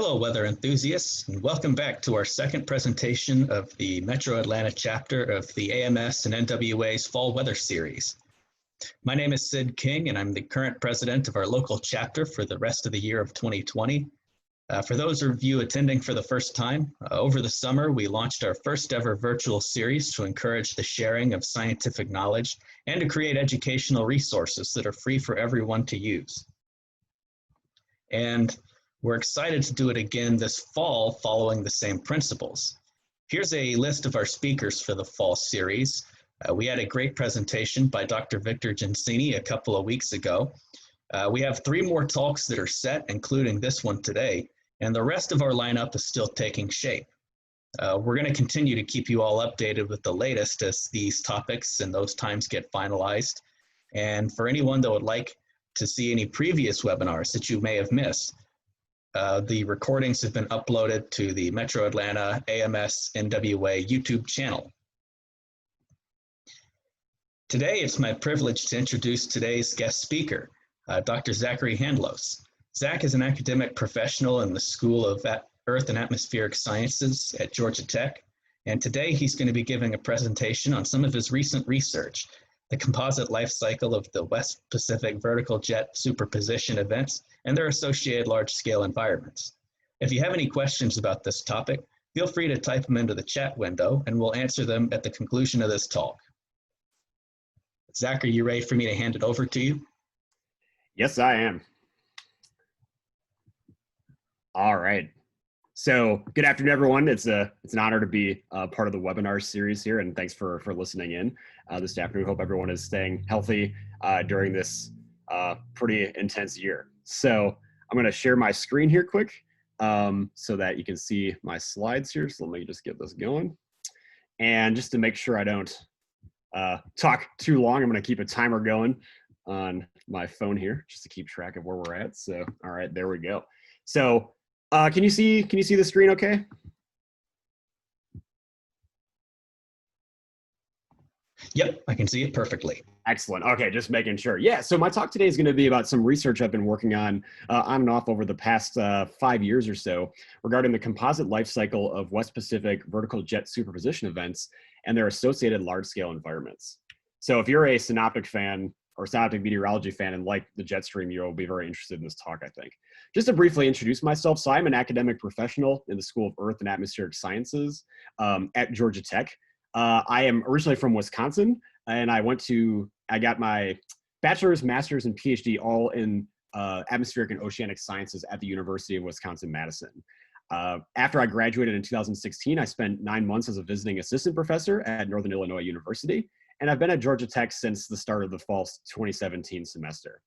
Hello, weather enthusiasts, and welcome back to our second presentation of the Metro Atlanta chapter of the AMS and NWA's Fall Weather Series. My name is Sid King, and I'm the current president of our local chapter for the rest of the year of 2020. For those of you attending for the first time, over the summer, we launched our first ever virtual series to encourage the sharing of scientific knowledge and to create educational resources that are free for everyone to use. And we're excited to do it again this fall following the same principles. Here's a list of our speakers for the fall series. We had a great presentation by Dr. Victor Gensini a couple of weeks ago. We have 3 more talks that are set, including this one today, and the rest of our lineup is still taking shape. We're going to continue to keep you all updated with the latest as these topics and those times get finalized. And for anyone that would like to see any previous webinars that you may have missed, the recordings have been uploaded to the Metro Atlanta AMS NWA YouTube channel. Today, it's my privilege to introduce today's guest speaker, Dr. Zachary Handlos. Zach is an academic professional in the School of Earth and Atmospheric Sciences at Georgia Tech, and today he's going to be giving a presentation on some of his recent research, the composite life cycle of the West Pacific Vertical Jet Superposition Events and their associated large-scale environments. If you have any questions about this topic, feel free to type them into the chat window and we'll answer them at the conclusion of this talk. Zach, are you ready for me to hand it over to you? Yes, I am. All right. So good afternoon, everyone. It's an honor to be part of the webinar series here, and thanks for listening in this afternoon. Hope everyone is staying healthy during this pretty intense year. So I'm going to share my screen here quick so that you can see my slides here. So let me just get this going. And just to make sure I don't talk too long, I'm going to keep a timer going on my phone here just to keep track of where we're at. So, all right, there we go. So can you see the screen okay? Yep, I can see it perfectly. Excellent. Okay, just making sure. Yeah, so my talk today is going to be about some research I've been working on and off over the past 5 years or so regarding the composite life cycle of West Pacific Vertical Jet Superposition Events and their associated large-scale environments. So if you're a synoptic fan or synoptic meteorology fan and like the Jetstream, you'll be very interested in this talk, I think. Just to briefly introduce myself, so I'm an academic professional in the School of Earth and Atmospheric Sciences at Georgia Tech. I am originally from Wisconsin, and I got my bachelor's, master's, and PhD all in atmospheric and oceanic sciences at the University of Wisconsin-Madison. After I graduated in 2016, I spent 9 months as a visiting assistant professor at Northern Illinois University, and I've been at Georgia Tech since the start of the fall 2017 semester.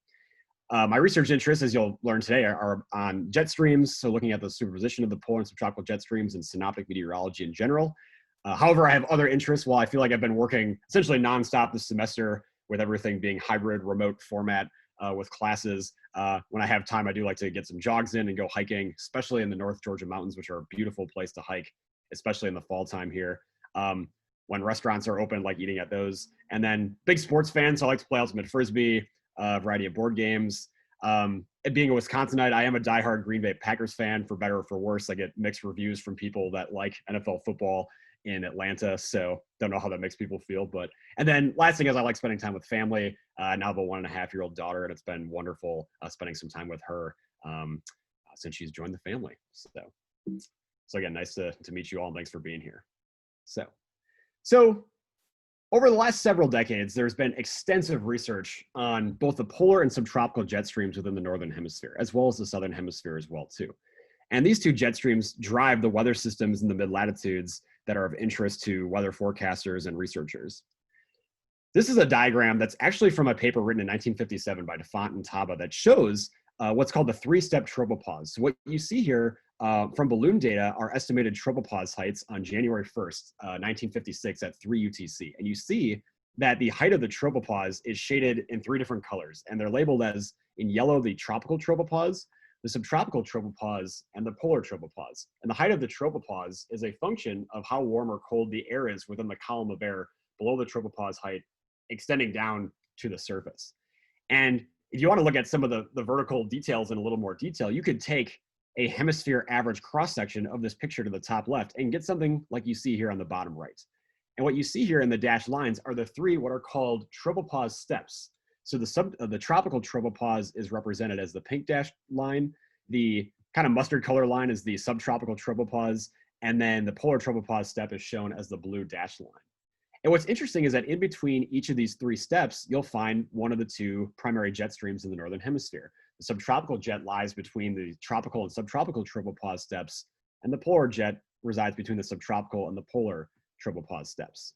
My research interests, as you'll learn today, are on jet streams, so looking at the superposition of the polar and subtropical jet streams and synoptic meteorology in general. However, I have other interests. While I feel like I've been working essentially nonstop this semester with everything being hybrid, remote format with classes, when I have time, I do like to get some jogs in and go hiking, especially in the North Georgia mountains, which are a beautiful place to hike, especially in the fall time here. When restaurants are open, like eating at those. And then big sports fan, so I like to play ultimate frisbee, a variety of board games. Being a Wisconsinite, I am a diehard Green Bay Packers fan, for better or for worse. I get mixed reviews from people that like NFL football in Atlanta, so don't know how that makes people feel. And then last thing is I like spending time with family. I now have a 1.5-year-old daughter, and it's been wonderful spending some time with her since she's joined the family. So again, nice to meet you all, and thanks for being here. So over the last several decades, there's been extensive research on both the polar and subtropical jet streams within the Northern Hemisphere, as well as the Southern Hemisphere as well, too. And these two jet streams drive the weather systems in the mid-latitudes that are of interest to weather forecasters and researchers. This is a diagram that's actually from a paper written in 1957 by DeFont and Taba that shows what's called the 3-step tropopause. So what you see here from balloon data are estimated tropopause heights on January 1st, 1956 at 3 UTC. And you see that the height of the tropopause is shaded in 3 different colors, and they're labeled as, in yellow, the tropical tropopause, the subtropical tropopause, and the polar tropopause. And the height of the tropopause is a function of how warm or cold the air is within the column of air below the tropopause height, extending down to the surface. And if you want to look at some of the vertical details in a little more detail, you could take a hemisphere average cross-section of this picture to the top left and get something like you see here on the bottom right. And what you see here in the dashed lines are the three what are called tropopause steps. So the tropical tropopause is represented as the pink dashed line, the kind of mustard color line is the subtropical tropopause, and then the polar tropopause step is shown as the blue dashed line. And what's interesting is that in between each of these three steps, you'll find one of the two primary jet streams in the northern hemisphere. The subtropical jet lies between the tropical and subtropical tropopause steps, and the polar jet resides between the subtropical and the polar tropopause steps.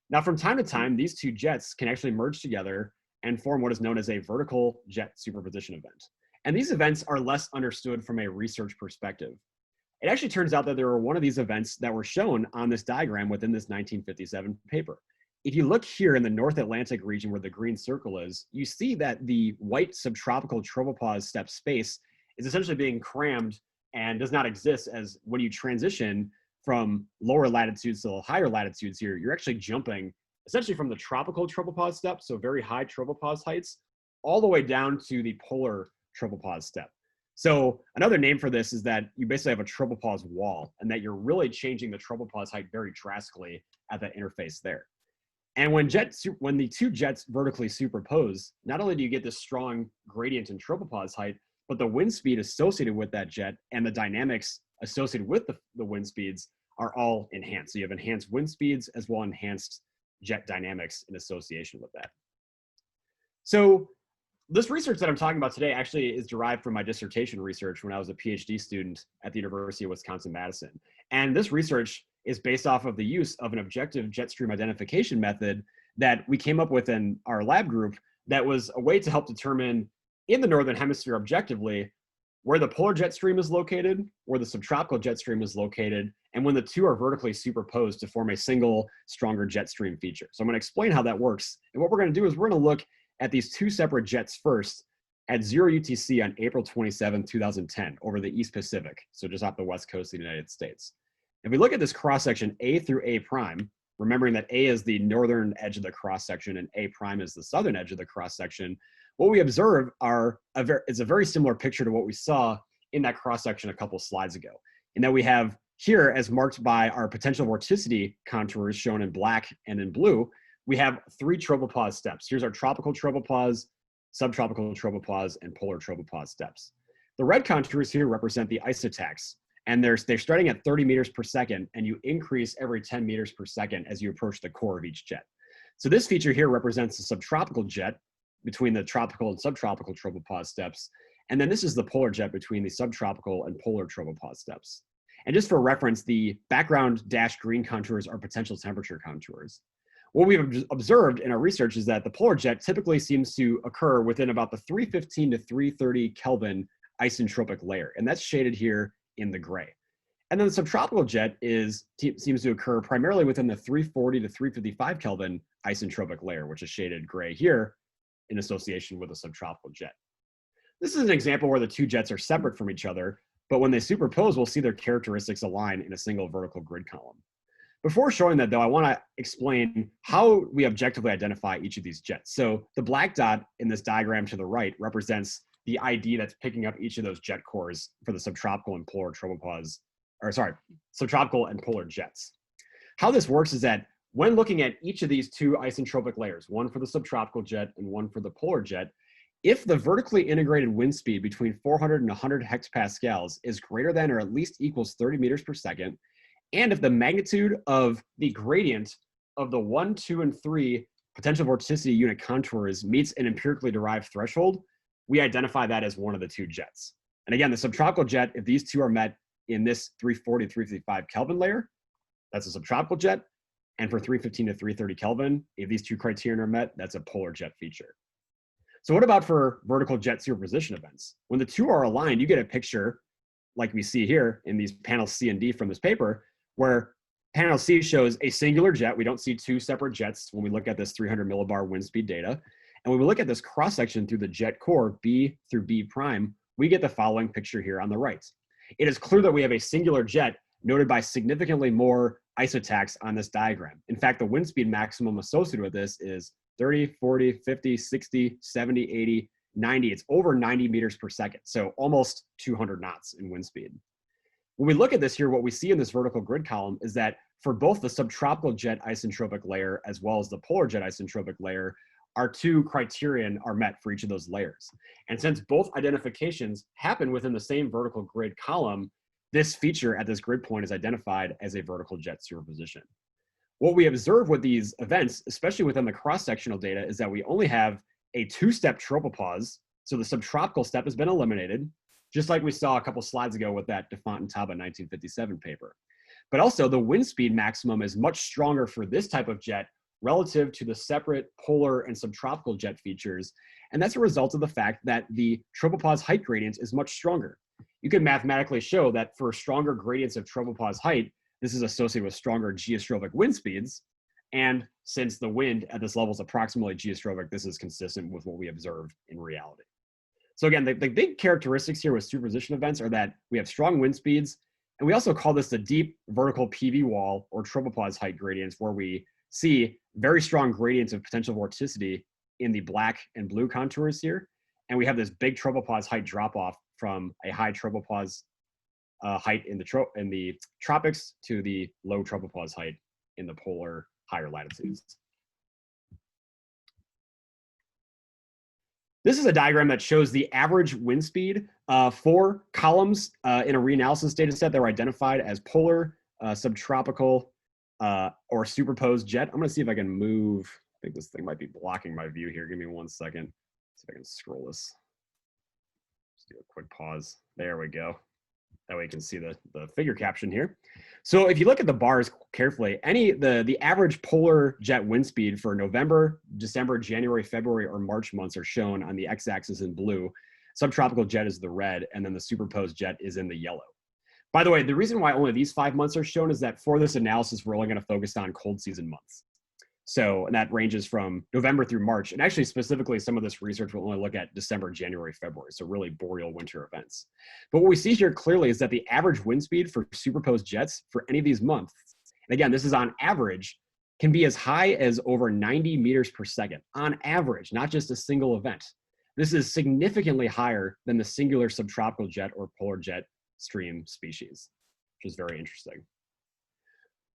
Now, from time to time, these two jets can actually merge together and form what is known as a vertical jet superposition event. And these events are less understood from a research perspective. It actually turns out that there were one of these events that were shown on this diagram within this 1957 paper. If you look here in the North Atlantic region where the green circle is, you see that the white subtropical tropopause step space is essentially being crammed and does not exist, as when you transition from lower latitudes to higher latitudes here, you're actually jumping essentially from the tropical tropopause step, so very high tropopause heights, all the way down to the polar tropopause step. So another name for this is that you basically have a tropopause wall, and that you're really changing the tropopause height very drastically at that interface there. And when the two jets vertically superpose, not only do you get this strong gradient in tropopause height, but the wind speed associated with that jet and the dynamics associated with the wind speeds are all enhanced. So you have enhanced wind speeds as well as enhanced jet dynamics in association with that. So this research that I'm talking about today actually is derived from my dissertation research when I was a PhD student at the University of Wisconsin-Madison. And this research is based off of the use of an objective jet stream identification method that we came up with in our lab group that was a way to help determine in the Northern Hemisphere objectively where the polar jet stream is located, where the subtropical jet stream is located, and when the two are vertically superposed to form a single stronger jet stream feature. So I'm going to explain how that works. And what we're going to do is we're going to look at these two separate jets first at 0 UTC on April 27, 2010 over the East Pacific, so just off the west coast of the United States. If we look at this cross-section A through A prime, remembering that A is the northern edge of the cross-section and A prime is the southern edge of the cross-section, what we observe is a very similar picture to what we saw in that cross-section a couple slides ago. And that we have here, as marked by our potential vorticity contours shown in black and in blue, we have three tropopause steps. Here's our tropical tropopause, subtropical tropopause, and polar tropopause steps. The red contours here represent the isotachs, and they're starting at 30 meters per second, and you increase every 10 meters per second as you approach the core of each jet. So this feature here represents the subtropical jet between the tropical and subtropical tropopause steps, and then this is the polar jet between the subtropical and polar tropopause steps. And just for reference, the background dashed green contours are potential temperature contours. What we've observed in our research is that the polar jet typically seems to occur within about the 315 to 330 Kelvin isentropic layer, and that's shaded here in the gray. And then the subtropical jet seems to occur primarily within the 340 to 355 Kelvin isentropic layer, which is shaded gray here in association with a subtropical jet. This is an example where the two jets are separate from each other, but when they superpose, we'll see their characteristics align in a single vertical grid column. Before showing that though, I want to explain how we objectively identify each of these jets. So the black dot in this diagram to the right represents the ID that's picking up each of those jet cores for the subtropical and polar subtropical and polar jets. How this works is that when looking at each of these two isentropic layers, one for the subtropical jet and one for the polar jet, if the vertically integrated wind speed between 400 and 100 hectopascals is greater than or at least equals 30 meters per second, and if the magnitude of the gradient of the 1, 2, and 3 potential vorticity unit contours meets an empirically derived threshold, we identify that as one of the two jets. And again, the subtropical jet, if these two are met in this 340 to 355 Kelvin layer, that's a subtropical jet. And for 315 to 330 Kelvin, if these two criteria are met, that's a polar jet feature. So what about for vertical jet superposition events? When the two are aligned, you get a picture like we see here in these panels C and D from this paper, where panel C shows a singular jet. We don't see two separate jets when we look at this 300 millibar wind speed data. And when we look at this cross-section through the jet core, B through B prime, we get the following picture here on the right. It is clear that we have a singular jet noted by significantly more isotachs on this diagram. In fact, the wind speed maximum associated with this is 30, 40, 50, 60, 70, 80, 90, it's over 90 meters per second. So almost 200 knots in wind speed. When we look at this here, what we see in this vertical grid column is that for both the subtropical jet isentropic layer as well as the polar jet isentropic layer, our two criterion are met for each of those layers. And since both identifications happen within the same vertical grid column, this feature at this grid point is identified as a vertical jet superposition. What we observe with these events, especially within the cross-sectional data, is that we only have a two-step tropopause. So the subtropical step has been eliminated, just like we saw a couple slides ago with that DeFont and Taba 1957 paper. But also the wind speed maximum is much stronger for this type of jet relative to the separate polar and subtropical jet features. And that's a result of the fact that the tropopause height gradient is much stronger. You can mathematically show that for stronger gradients of tropopause height, this is associated with stronger geostrophic wind speeds. And since the wind at this level is approximately geostrophic, this is consistent with what we observe in reality. So again, the big characteristics here with superposition events are that we have strong wind speeds, and we also call this the deep vertical PV wall or tropopause height gradients, where we see very strong gradients of potential vorticity in the black and blue contours here. And we have this big tropopause height drop off from a high tropopause height in the tropics to the low tropopause height in the polar higher latitudes. This is a diagram that shows the average wind speed for columns in a reanalysis data set that were identified as polar, subtropical, or superposed jet. I'm gonna see if I can move. I think this thing might be blocking my view here. Give me 1 second. See if I can scroll this. Just do a quick pause. There we go. That way you can see the figure caption here. So if you look at the bars carefully, the average polar jet wind speed for November, December, January, February, or March months are shown on the x-axis in blue. Subtropical jet is the red, and then the superposed jet is in the yellow. By the way, the reason why only these 5 months are shown is that for this analysis, we're only going to focus on cold season months. So, and that ranges from November through March. And actually, specifically, some of this research will only look at December, January, February. So really boreal winter events. But what we see here clearly is that the average wind speed for superposed jets for any of these months, and again, this is on average, can be as high as over 90 meters per second on average, not just a single event. This is significantly higher than the singular subtropical jet or polar jet stream species, which is very interesting.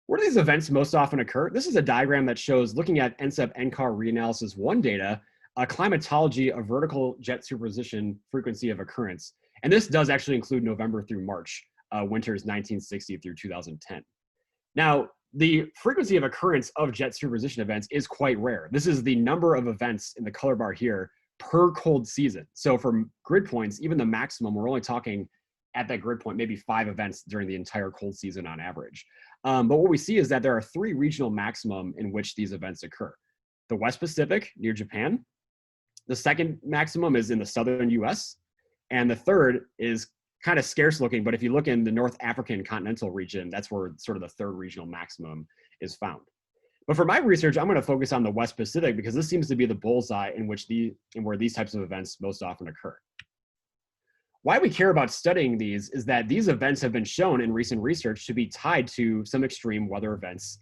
Where do these events most often occur? This is a diagram that shows, looking at NCEP NCAR reanalysis 1 data, a climatology of vertical jet superposition frequency of occurrence. And this does actually include November through March, winters 1960 through 2010. Now, the frequency of occurrence of jet superposition events is quite rare. This is the number of events in the color bar here per cold season. So for grid points, even the maximum, we're only talking at that grid point, maybe 5 events during the entire cold season on average. But what we see is that there are 3 regional maximum in which these events occur. The West Pacific near Japan. The second maximum is in the southern US. And the third is kind of scarce looking, but if you look in the North African continental region, that's where sort of the third regional maximum is found. But for my research, I'm going to focus on the West Pacific because this seems to be the bullseye in where these types of events most often occur. Why we care about studying these is that these events have been shown in recent research to be tied to some extreme weather events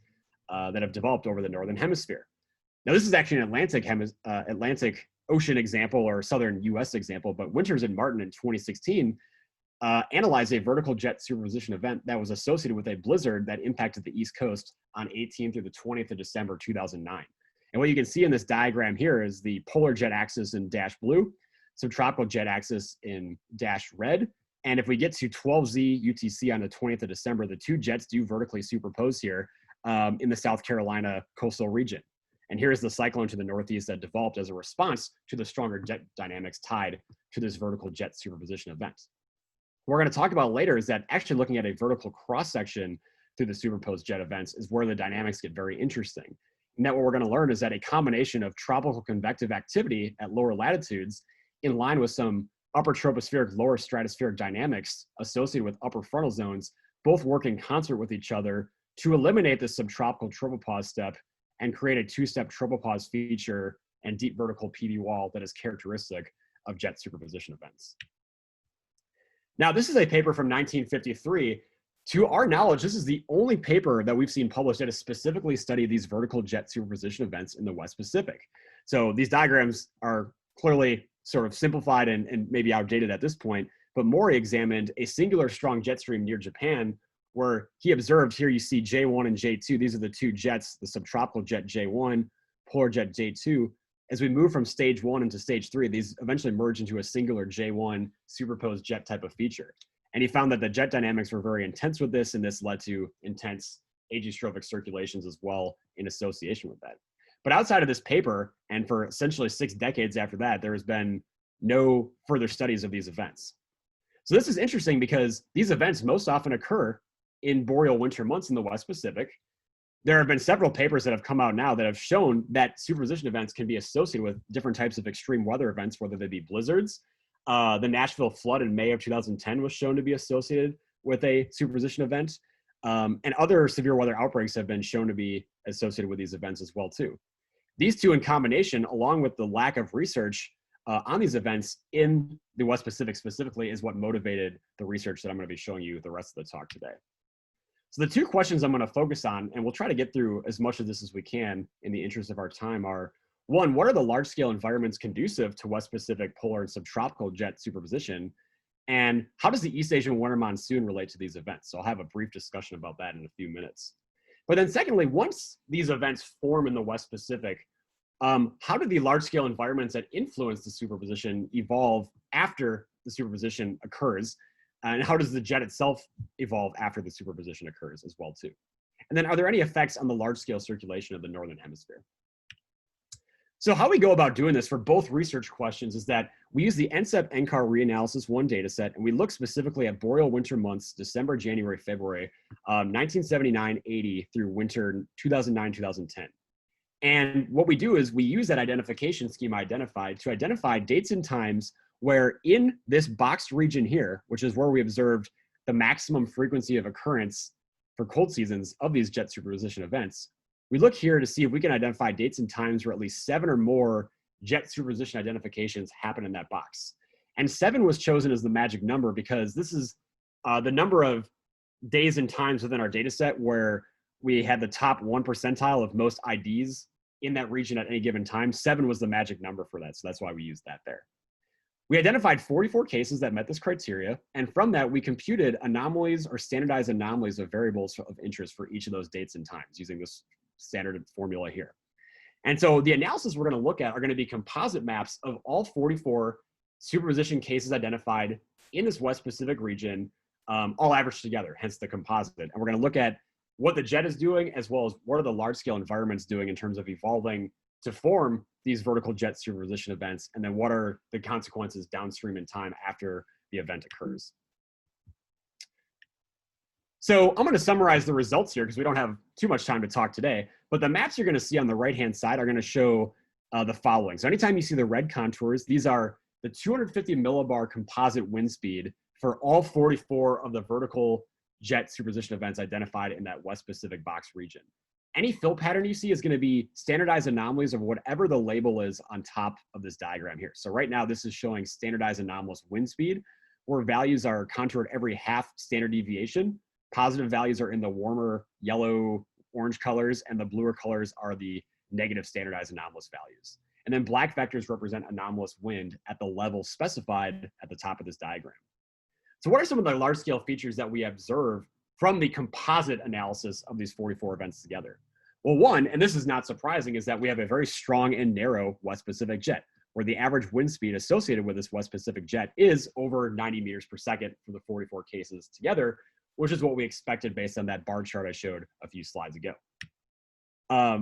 that have developed over the Northern Hemisphere. Now, this is actually an Atlantic Ocean example or Southern US example, but Winters and Martin in 2016 analyzed a vertical jet superposition event that was associated with a blizzard that impacted the East Coast on 18th through the 20th of December 2009. And what you can see in this diagram here is the polar jet axis in dash blue, subtropical jet axis in dash red. And if we get to 12Z UTC on the 20th of December, the 2 jets do vertically superpose here in the South Carolina coastal region. And here's the cyclone to the northeast that developed as a response to the stronger jet dynamics tied to this vertical jet superposition event. What we're going to talk about later is that actually looking at a vertical cross-section through the superposed jet events is where the dynamics get very interesting. And that what we're going to learn is that a combination of tropical convective activity at lower latitudes in line with some upper tropospheric, lower stratospheric dynamics associated with upper frontal zones, both work in concert with each other to eliminate the subtropical tropopause step and create a 2-step tropopause feature and deep vertical PV wall that is characteristic of jet superposition events. Now, this is a paper from 1953. To our knowledge, this is the only paper that we've seen published that has specifically studied these vertical jet superposition events in the West Pacific. So these diagrams are clearly sort of simplified and maybe outdated at this point, but Mohri examined a singular strong jet stream near Japan, where he observed, here you see J1 and J2. These are the two jets, the subtropical jet J1, polar jet J2. As we move from stage 1 into stage 3, these eventually merge into a singular J1 superposed jet type of feature. And he found that the jet dynamics were very intense with this, and this led to intense ageostrophic circulations as well in association with that. But outside of this paper, and for essentially 6 decades after that, there has been no further studies of these events. So this is interesting because these events most often occur in boreal winter months in the West Pacific. There have been several papers that have come out now that have shown that superposition events can be associated with different types of extreme weather events, whether they be blizzards. The Nashville flood in May of 2010 was shown to be associated with a superposition event. And other severe weather outbreaks have been shown to be associated with these events as well too. These two in combination, along with the lack of research on these events in the West Pacific specifically, is what motivated the research that I'm going to be showing you the rest of the talk today. So the 2 questions I'm going to focus on, and we'll try to get through as much of this as we can in the interest of our time, are 1, what are the large-scale environments conducive to West Pacific polar and subtropical jet superposition? And how does the East Asian winter monsoon relate to these events? So I'll have a brief discussion about that in a few minutes. But then secondly, once these events form in the West Pacific, how do the large-scale environments that influence the superposition evolve after the superposition occurs? And how does the jet itself evolve after the superposition occurs as well too? And then are there any effects on the large-scale circulation of the Northern Hemisphere? So how we go about doing this for both research questions is that we use the NCEP NCAR reanalysis 1 dataset, and we look specifically at boreal winter months, December, January, February, 1979-80 through winter 2009-2010. And what we do is we use that identification scheme identified to identify dates and times where in this boxed region here, which is where we observed the maximum frequency of occurrence for cold seasons of these jet superposition events, we look here to see if we can identify dates and times where at least 7 or more jet superposition identifications happen in that box. And 7 was chosen as the magic number because this is the number of days and times within our data set where we had the top 1 percentile of most IDs in that region at any given time. 7 was the magic number for that, so that's why we used that there. We identified 44 cases that met this criteria, and from that, we computed anomalies or standardized anomalies of variables of interest for each of those dates and times using this standard formula here. And so the analysis we're going to look at are going to be composite maps of all 44 superposition cases identified in this West Pacific region, all averaged together, hence the composite. And we're going to look at what the jet is doing, as well as what are the large-scale environments doing in terms of evolving to form these vertical jet superposition events, and then what are the consequences downstream in time after the event occurs. So I'm going to summarize the results here because we don't have too much time to talk today, but the maps you're going to see on the right-hand side are going to show the following. So anytime you see the red contours, these are the 250 millibar composite wind speed for all 44 of the vertical jet superposition events identified in that West Pacific box region. Any fill pattern you see is going to be standardized anomalies of whatever the label is on top of this diagram here. So right now, this is showing standardized anomalous wind speed, where values are contoured every half standard deviation. Positive values are in the warmer yellow, orange colors, and the bluer colors are the negative standardized anomalous values. And then black vectors represent anomalous wind at the level specified at the top of this diagram. So what are some of the large-scale features that we observe from the composite analysis of these 44 events together? Well, one, and this is not surprising, is that we have a very strong and narrow West Pacific jet, where the average wind speed associated with this West Pacific jet is over 90 meters per second for the 44 cases together, which is what we expected based on that bar chart I showed a few slides ago.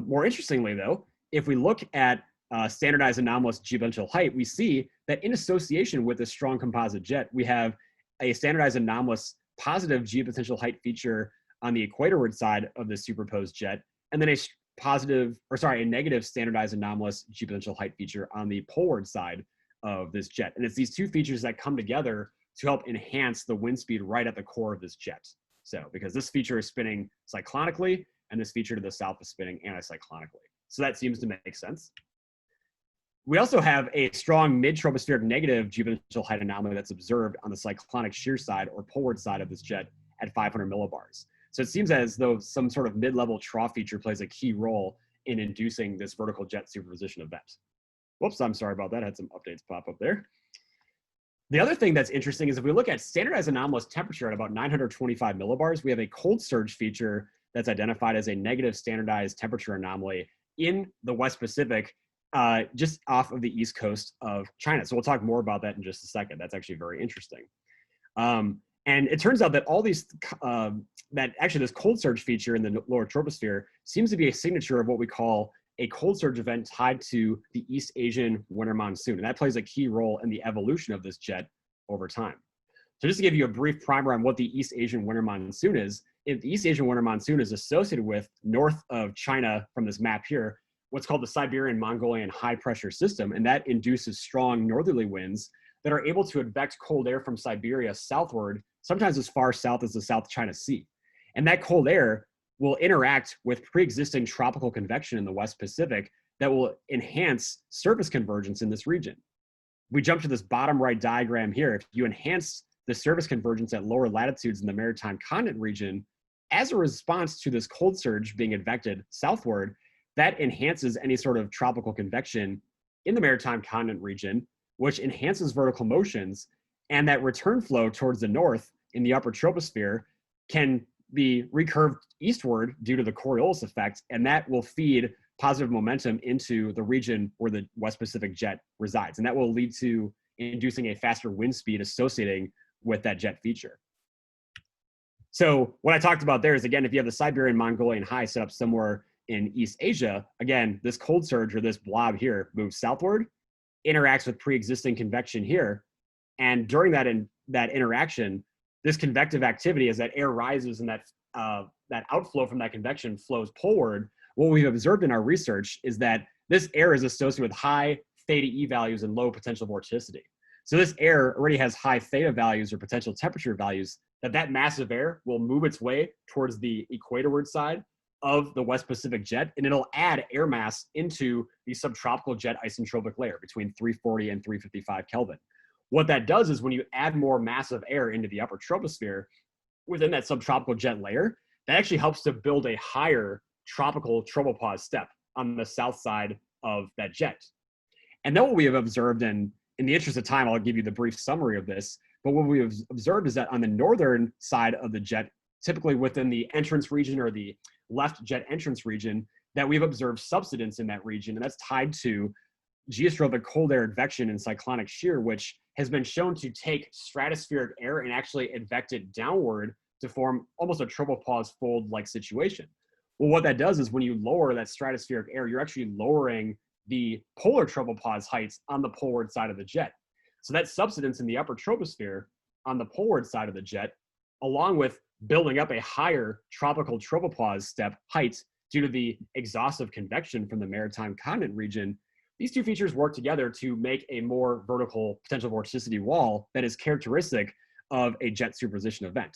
More interestingly, though, if we look at standardized anomalous geopotential height, we see that in association with a strong composite jet, we have a standardized anomalous positive geopotential height feature on the equatorward side of the superposed jet, and then a negative standardized anomalous geopotential height feature on the poleward side of this jet. And it's these two features that come together to help enhance the wind speed right at the core of this jet. So, because this feature is spinning cyclonically, and this feature to the south is spinning anticyclonically. So that seems to make sense. We also have a strong mid-tropospheric negative geopotential height anomaly that's observed on the cyclonic shear side or poleward side of this jet at 500 millibars. So it seems as though some sort of mid-level trough feature plays a key role in inducing this vertical jet superposition event. Whoops, I'm sorry about that. I had some updates pop up there. The other thing that's interesting is if we look at standardized anomalous temperature at about 925 millibars, we have a cold surge feature that's identified as a negative standardized temperature anomaly in the West Pacific, just off of the east coast of China. So we'll talk more about that in just a second. That's actually very interesting. And it turns out that all these, that actually this cold surge feature in the lower troposphere seems to be a signature of what we call a cold surge event tied to the East Asian winter monsoon. And that plays a key role in the evolution of this jet over time. So just to give you a brief primer on what the East Asian winter monsoon is, the East Asian winter monsoon is associated with, north of China from this map here, what's called the Siberian Mongolian high pressure system. And that induces strong northerly winds that are able to advect cold air from Siberia southward, sometimes as far south as the South China Sea. And that cold air will interact with pre-existing tropical convection in the West Pacific that will enhance surface convergence in this region. We jump to this bottom right diagram here. If you enhance the surface convergence at lower latitudes in the maritime continent region, as a response to this cold surge being advected southward, that enhances any sort of tropical convection in the maritime continent region, which enhances vertical motions, and that return flow towards the north in the upper troposphere can be recurved eastward due to the Coriolis effect, and that will feed positive momentum into the region where the West Pacific jet resides. And that will lead to inducing a faster wind speed associating with that jet feature. So what I talked about there is, again, if you have the Siberian Mongolian high set up somewhere in East Asia, again, this cold surge or this blob here moves southward, interacts with pre-existing convection here. And during that interaction, this convective activity, as that air rises and that outflow from that convection flows poleward, what we've observed in our research is that this air is associated with high theta E values and low potential vorticity. So this air already has high theta values or potential temperature values, that massive air will move its way towards the equatorward side of the West Pacific jet, and it'll add air mass into the subtropical jet isentropic layer between 340 and 355 Kelvin. What that does is when you add more massive air into the upper troposphere within that subtropical jet layer, that actually helps to build a higher tropical tropopause step on the south side of that jet. And then what we have observed, and in the interest of time, I'll give you the brief summary of this, but what we have observed is that on the northern side of the jet, typically within the entrance region or the left jet entrance region, that we've observed subsidence in that region, and that's tied to geostrophic cold air advection and cyclonic shear, which has been shown to take stratospheric air and actually advect it downward to form almost a tropopause fold-like situation. Well, what that does is when you lower that stratospheric air, you're actually lowering the polar tropopause heights on the poleward side of the jet. So that subsidence in the upper troposphere on the poleward side of the jet, along with building up a higher tropical tropopause step height due to the exhaustive convection from the maritime continent region, these two features work together to make a more vertical potential vorticity wall that is characteristic of a jet superposition event.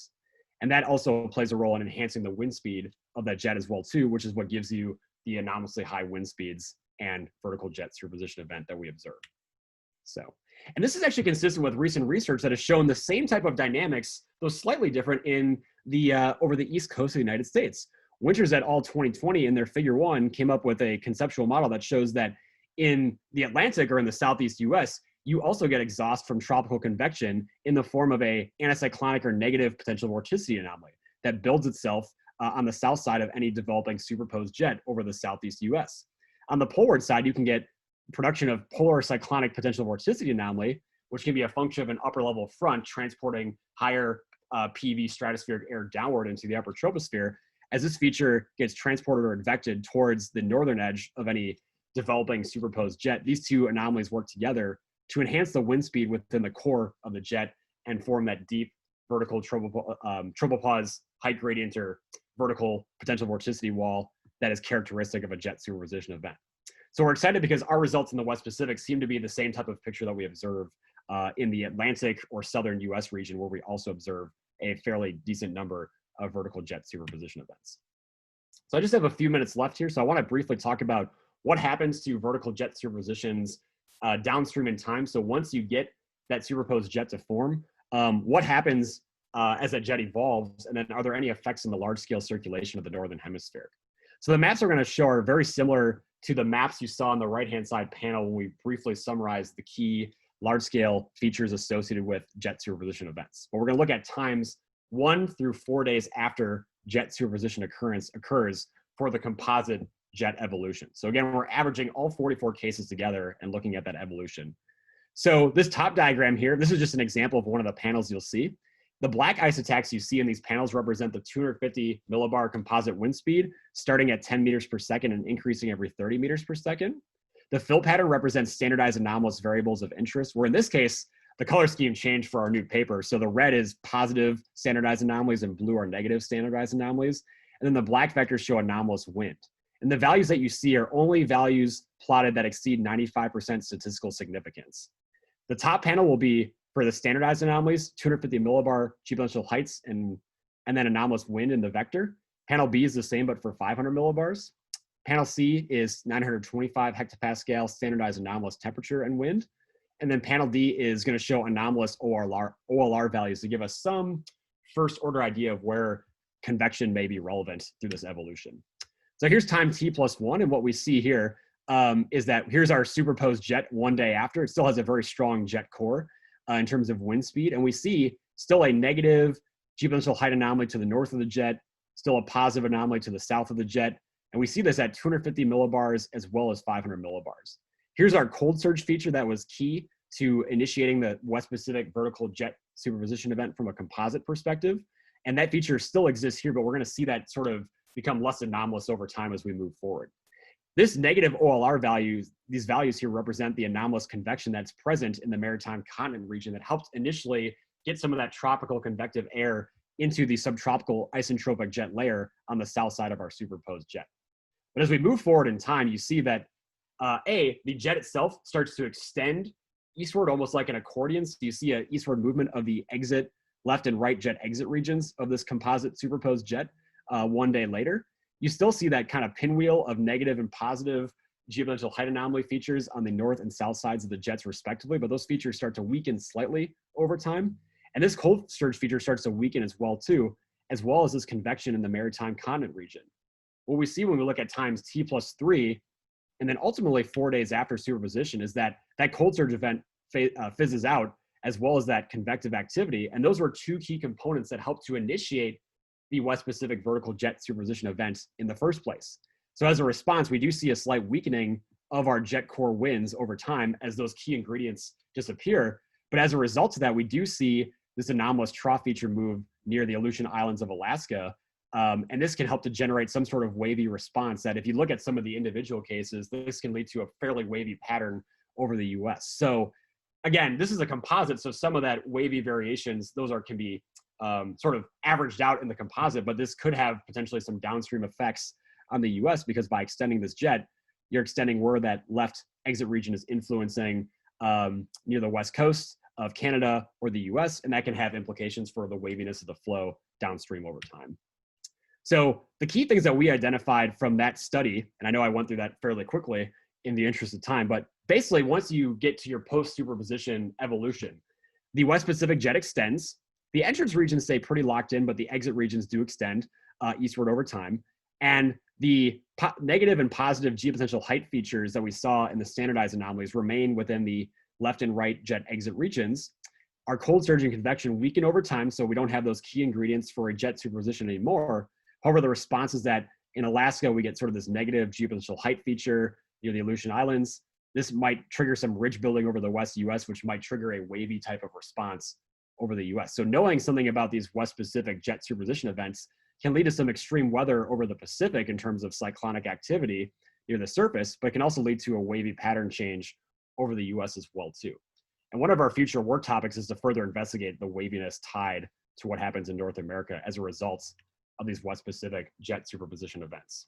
And that also plays a role in enhancing the wind speed of that jet as well too, which is what gives you the anomalously high wind speeds and vertical jet superposition event that we observe. So, and this is actually consistent with recent research that has shown the same type of dynamics, though slightly different, in the over the east coast of the United States. Winters et al. 2020 in their figure 1 came up with a conceptual model that shows that in the Atlantic or in the southeast US, you also get exhaust from tropical convection in the form of a anticyclonic or negative potential vorticity anomaly that builds itself on the south side of any developing superposed jet over the southeast US. On the poleward side, you can get production of polar cyclonic potential vorticity anomaly, which can be a function of an upper level front transporting higher PV stratospheric air downward into the upper troposphere. As this feature gets transported or advected towards the northern edge of any developing superposed jet, these two anomalies work together to enhance the wind speed within the core of the jet and form that deep vertical tropopause height gradient or vertical potential vorticity wall that is characteristic of a jet superposition event. So we're excited because our results in the West Pacific seem to be the same type of picture that we observe in the Atlantic or southern US region, where we also observe a fairly decent number of vertical jet superposition events. So I just have a few minutes left here, so I want to briefly talk about what happens to vertical jet superpositions downstream in time. So once you get that superposed jet to form, what happens as that jet evolves, and then are there any effects in the large-scale circulation of the northern hemisphere? So the maps are going to show are very similar to the maps you saw on the right-hand side panel when we briefly summarized the key large-scale features associated with jet superposition events. But we're going to look at times 1 through 4 days after jet superposition occurrence occurs for the composite jet evolution. So again, we're averaging all 44 cases together and looking at that evolution. So this top diagram here, this is just an example of one of the panels you'll see. The black ice attacks you see in these panels represent the 250 millibar composite wind speed, starting at 10 meters per second and increasing every 30 meters per second. The fill pattern represents standardized anomalous variables of interest, where in this case, the color scheme changed for our new paper. So the red is positive standardized anomalies and blue are negative standardized anomalies. And then the black vectors show anomalous wind. And the values that you see are only values plotted that exceed 95% statistical significance. The top panel will be for the standardized anomalies, 250 millibar geopotential heights and then anomalous wind in the vector. Panel B is the same, but for 500 millibars. Panel C is 925 hectopascal standardized anomalous temperature and wind. And then panel D is going to show anomalous OLR values to give us some first order idea of where convection may be relevant through this evolution. So here's time t+1, and what we see here is that here's our superposed jet 1 day after. It still has a very strong jet core in terms of wind speed, and we see still a negative geopotential height anomaly to the north of the jet, still a positive anomaly to the south of the jet, and we see this at 250 millibars as well as 500 millibars. Here's our cold surge feature that was key to initiating the West Pacific vertical jet superposition event from a composite perspective, and that feature still exists here, but we're going to see that sort of become less anomalous over time as we move forward. This negative OLR values, these values here represent the anomalous convection that's present in the maritime continent region that helped initially get some of that tropical convective air into the subtropical isentropic jet layer on the south side of our superposed jet. But as we move forward in time, you see that the jet itself starts to extend eastward almost like an accordion. So you see an eastward movement of the exit, left and right jet exit regions of this composite superposed jet 1 day later. You still see that kind of pinwheel of negative and positive geopotential height anomaly features on the north and south sides of the jets respectively, but those features start to weaken slightly over time. And this cold surge feature starts to weaken as well too, as well as this convection in the maritime continent region. What we see when we look at times t+3, and then ultimately 4 days after superposition, is that that cold surge event fizzes out, as well as that convective activity. And those were two key components that helped to initiate the West Pacific vertical jet superposition event in the first place. So as a response, we do see a slight weakening of our jet core winds over time as those key ingredients disappear. But as a result of that, we do see this anomalous trough feature move near the Aleutian Islands of Alaska. And this can help to generate some sort of wavy response that if you look at some of the individual cases, this can lead to a fairly wavy pattern over the US. So again, this is a composite, so some of that wavy variations, those can be sort of averaged out in the composite, but this could have potentially some downstream effects on the US because by extending this jet, you're extending where that left exit region is influencing near the west coast of Canada or the US, and that can have implications for the waviness of the flow downstream over time. So the key things that we identified from that study, and I know I went through that fairly quickly in the interest of time, but basically once you get to your post-superposition evolution, the West Pacific jet extends. The entrance regions stay pretty locked in, but the exit regions do extend eastward over time. And the negative and positive geopotential height features that we saw in the standardized anomalies remain within the left and right jet exit regions. Our cold surge and convection weaken over time, so we don't have those key ingredients for a jet superposition anymore. However, the response is that in Alaska, we get sort of this negative geopotential height feature near the Aleutian Islands. This might trigger some ridge building over the West US, which might trigger a wavy type of response over the US. So knowing something about these West Pacific jet superposition events can lead to some extreme weather over the Pacific in terms of cyclonic activity near the surface, but can also lead to a wavy pattern change over the US as well too. And one of our future work topics is to further investigate the waviness tied to what happens in North America as a result of these West Pacific jet superposition events.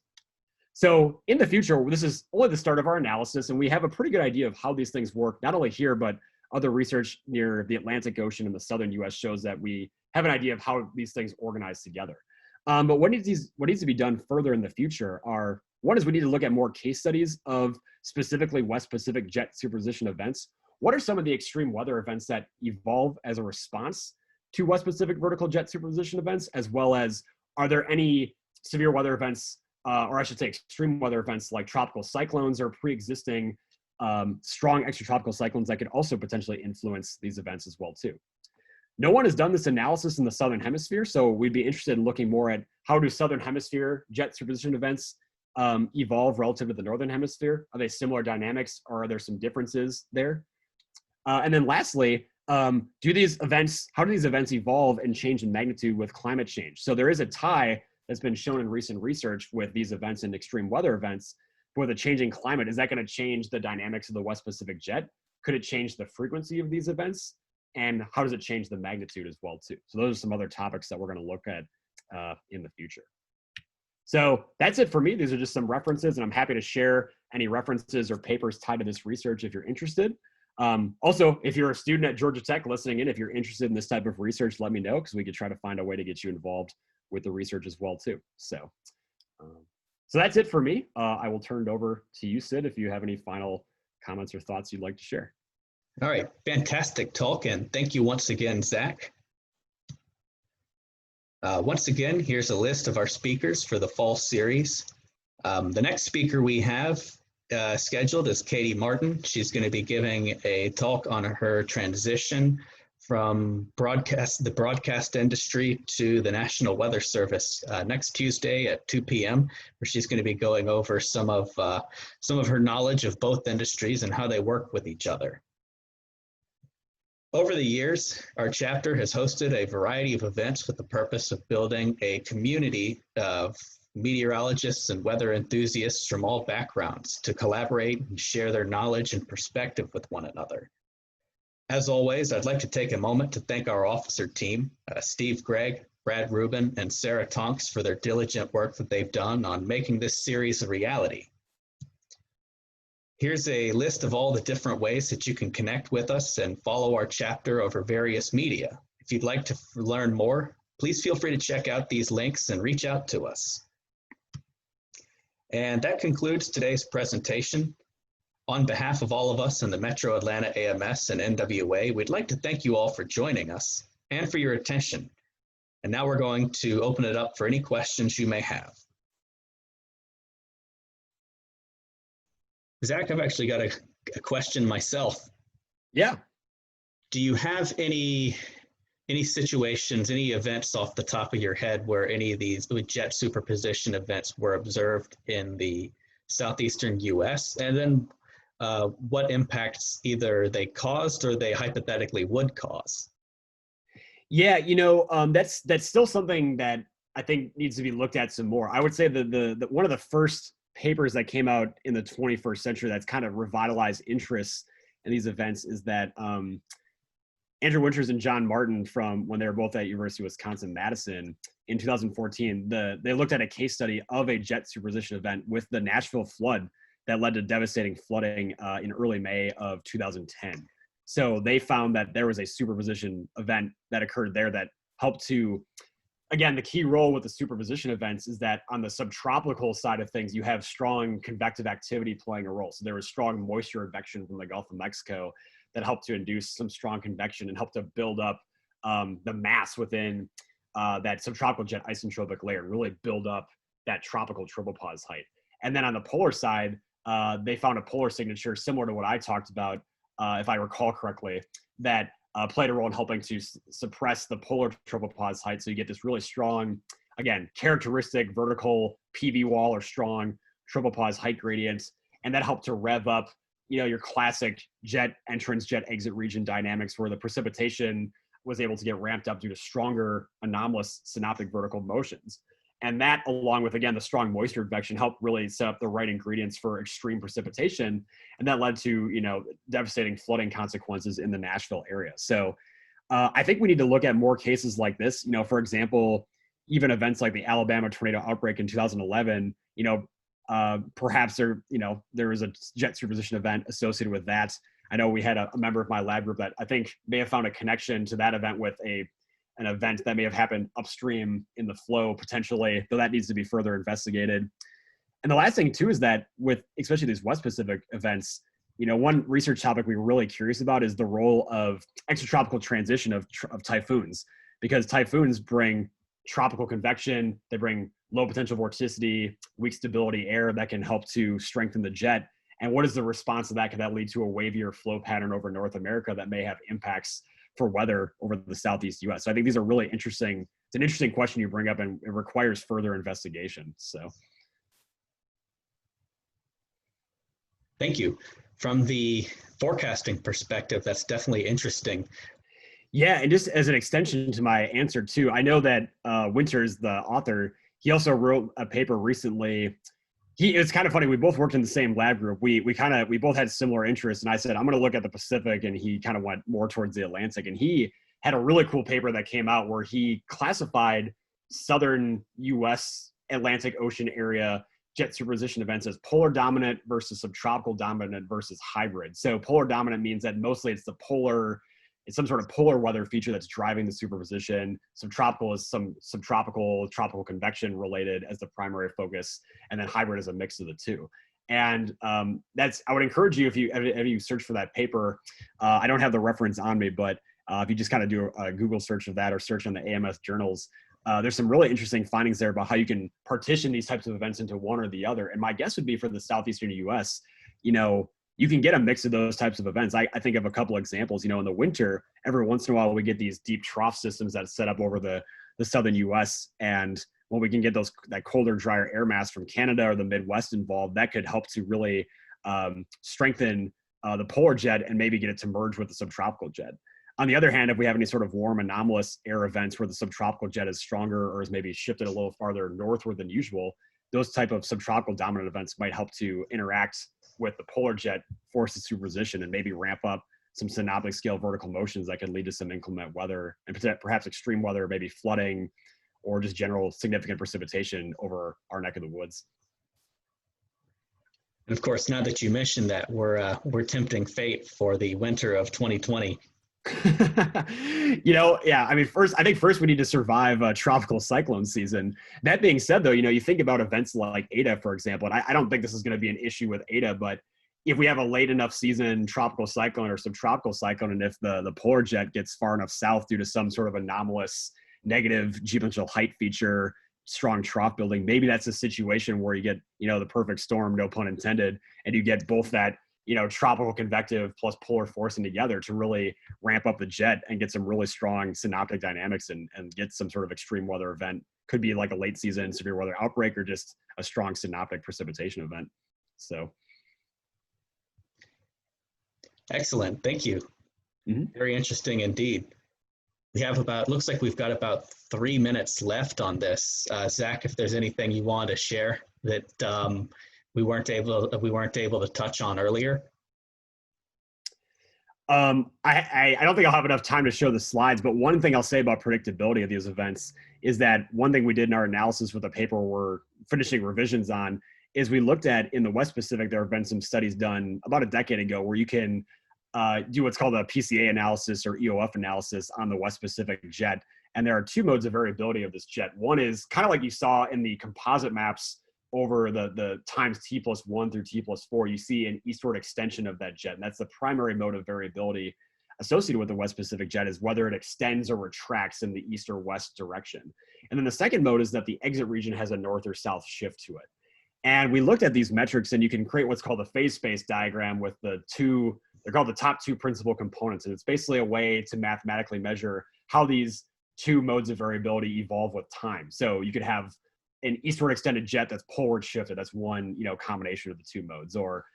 So in the future, this is only the start of our analysis, and we have a pretty good idea of how these things work, not only here, but other research near the Atlantic Ocean in the southern US shows that we have an idea of how these things organize together. But what needs to be done further in the future are, one is we need to look at more case studies of specifically West Pacific jet superposition events. What are some of the extreme weather events that evolve as a response to West Pacific vertical jet superposition events, as well as are there any severe weather events or I should say extreme weather events like tropical cyclones or pre-existing strong extratropical cyclones that could also potentially influence these events as well too. No one has done this analysis in the Southern Hemisphere, so we'd be interested in looking more at how do Southern Hemisphere jet superposition events evolve relative to the Northern Hemisphere? Are they similar dynamics, or are there some differences there? And then lastly, how do these events evolve and change in magnitude with climate change? So there is a tie that's been shown in recent research with these events and extreme weather events. But with a changing climate, is that going to change the dynamics of the West Pacific jet? Could it change the frequency of these events? And how does it change the magnitude as well too? So those are some other topics that we're going to look at in the future. So that's it for me. These are just some references, and I'm happy to share any references or papers tied to this research if you're interested. Also, if you're a student at Georgia Tech listening in, if you're interested in this type of research, let me know, because we could try to find a way to get you involved with the research as well too. So that's it for me. I will turn it over to you, Sid, if you have any final comments or thoughts you'd like to share. All right, fantastic talk, and thank you once again, Zach. Once again, here's a list of our speakers for the fall series. The next speaker we have scheduled is Katie Martin. She's going to be giving a talk on her transition from the broadcast industry to the National Weather Service next Tuesday at 2 p.m., where she's going to be going over some of her knowledge of both industries and how they work with each other. Over the years, our chapter has hosted a variety of events with the purpose of building a community of meteorologists and weather enthusiasts from all backgrounds to collaborate and share their knowledge and perspective with one another. As always, I'd like to take a moment to thank our officer team, Steve Gregg, Brad Rubin, and Sarah Tonks, for their diligent work that they've done on making this series a reality. Here's a list of all the different ways that you can connect with us and follow our chapter over various media. If you'd like to learn more, please feel free to check out these links and reach out to us. And that concludes today's presentation. On behalf of all of us in the Metro Atlanta AMS and NWA, we'd like to thank you all for joining us and for your attention. And now we're going to open it up for any questions you may have. Zach, I've actually got a question myself. Yeah. Do you have any situations, any events off the top of your head where any of these jet superposition events were observed in the southeastern US? And then what impacts either they caused or they hypothetically would cause? Yeah, that's still something that I think needs to be looked at some more. I would say the one of the first papers that came out in the 21st century that's kind of revitalized interest in these events is that Andrew Winters and John Martin, from when they were both at University of Wisconsin-Madison in 2014, they looked at a case study of a jet superposition event with the Nashville flood that led to devastating flooding in early May of 2010. So they found that there was a superposition event that occurred there that helped to, again, the key role with the superposition events is that on the subtropical side of things, you have strong convective activity playing a role. So there was strong moisture advection from the Gulf of Mexico that helped to induce some strong convection and helped to build up the mass within that subtropical jet isentropic layer, really build up that tropical tropopause height. And then on the polar side, they found a polar signature similar to what I talked about, if I recall correctly, that played a role in helping to suppress the polar tropopause height. So you get this really strong, again, characteristic vertical PV wall or strong tropopause height gradients. And that helped to rev up, your classic jet entrance, jet exit region dynamics where the precipitation was able to get ramped up due to stronger anomalous synoptic vertical motions. And that, along with, again, the strong moisture advection, helped really set up the right ingredients for extreme precipitation. And that led to, devastating flooding consequences in the Nashville area. So I think we need to look at more cases like this. For example, even events like the Alabama tornado outbreak in 2011, perhaps there was a jet superposition event associated with that. I know we had a member of my lab group that I think may have found a connection to that event with an event that may have happened upstream in the flow potentially, though that needs to be further investigated. And the last thing too is that with especially these West Pacific events, one research topic we were really curious about is the role of extratropical transition of typhoons, because typhoons bring tropical convection. They bring low potential vorticity, weak stability air that can help to strengthen the jet. And what is the response to that? Could that lead to a wavier flow pattern over North America that may have impacts for weather over the Southeast US? So I think these are really interesting. It's an interesting question you bring up, and it requires further investigation. So. Thank you. From the forecasting perspective, that's definitely interesting. Yeah, and just as an extension to my answer too, I know that Winters, the author, he also wrote a paper recently. It's kind of funny. We both worked in the same lab group. We both had similar interests, and I said I'm going to look at the Pacific, and he kind of went more towards the Atlantic. And he had a really cool paper that came out where he classified southern U.S. Atlantic Ocean area jet superposition events as polar dominant versus subtropical dominant versus hybrid. So polar dominant means that mostly it's some sort of polar weather feature that's driving the superposition. Subtropical is some subtropical, tropical convection related as the primary focus, and then hybrid is a mix of the two. And I would encourage you, if you search for that paper, I don't have the reference on me, but if you just kind of do a Google search of that or search on the AMS journals, there's some really interesting findings there about how you can partition these types of events into one or the other. And my guess would be for the Southeastern US, you can get a mix of those types of events. I think of a couple examples. In the winter, every once in a while, we get these deep trough systems that set up over the southern US. And when we can get that colder, drier air mass from Canada or the Midwest involved, that could help to really strengthen the polar jet and maybe get it to merge with the subtropical jet. On the other hand, if we have any sort of warm anomalous air events where the subtropical jet is stronger or is maybe shifted a little farther northward than usual, those type of subtropical dominant events might help to interact with the polar jet, force the superposition, and maybe ramp up some synoptic scale vertical motions that could lead to some inclement weather and perhaps extreme weather, maybe flooding or just general significant precipitation over our neck of the woods. And of course, now that you mentioned that, we're tempting fate for the winter of 2020. Yeah. I mean, I think first we need to survive a tropical cyclone season. That being said, though, you think about events like Eta, for example, and I don't think this is going to be an issue with Eta, but if we have a late enough season tropical cyclone or subtropical cyclone, and if the polar jet gets far enough south due to some sort of anomalous negative geopotential height feature, strong trough building, maybe that's a situation where you get, the perfect storm, no pun intended, and you get both that tropical convective plus polar forcing together to really ramp up the jet and get some really strong synoptic dynamics and get some sort of extreme weather event. Could be like a late season severe weather outbreak or just a strong synoptic precipitation event. So. Excellent. Thank you. Mm-hmm. Very interesting indeed. Looks like we've got about 3 minutes left on this. Zach, if there's anything you want to share that we weren't able to touch on earlier. I don't think I'll have enough time to show the slides, but one thing I'll say about predictability of these events is that one thing we did in our analysis with the paper we're finishing revisions on is we looked at in the West Pacific, there have been some studies done about a decade ago where you can do what's called a PCA analysis or EOF analysis on the West Pacific jet. And there are two modes of variability of this jet. One is kind of like you saw in the composite maps over the times T+1 through T+4, you see an eastward extension of that jet. And that's the primary mode of variability associated with the West Pacific jet, is whether it extends or retracts in the east or west direction. And then the second mode is that the exit region has a north or south shift to it. And we looked at these metrics, and you can create what's called a phase space diagram with they're called the top two principal components. And it's basically a way to mathematically measure how these two modes of variability evolve with time. So you could have an eastward extended jet that's poleward shifted. That's one, combination of the two modes, or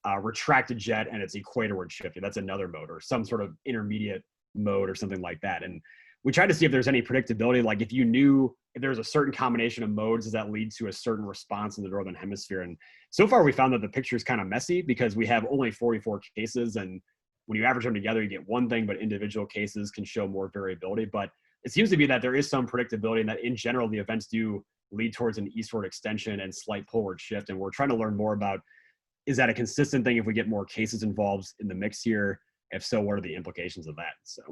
a retracted jet and it's equatorward shifted. That's another mode, or some sort of intermediate mode or something like that. And we tried to see if there's any predictability, like if you knew if there's a certain combination of modes, does that lead to a certain response in the Northern Hemisphere? And so far we found that the picture is kind of messy because we have only 44 cases. And when you average them together, you get one thing, but individual cases can show more variability. But it seems to be that there is some predictability, and that in general, the events do lead towards an eastward extension and slight poleward shift. And we're trying to learn more about, is that a consistent thing if we get more cases involved in the mix here? If so, what are the implications of that? So.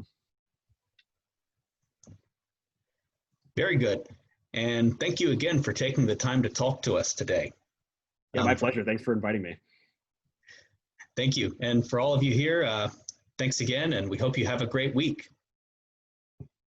Very good. And thank you again for taking the time to talk to us today. Yeah, my pleasure. Thanks for inviting me. Thank you. And for all of you here, thanks again, and we hope you have a great week.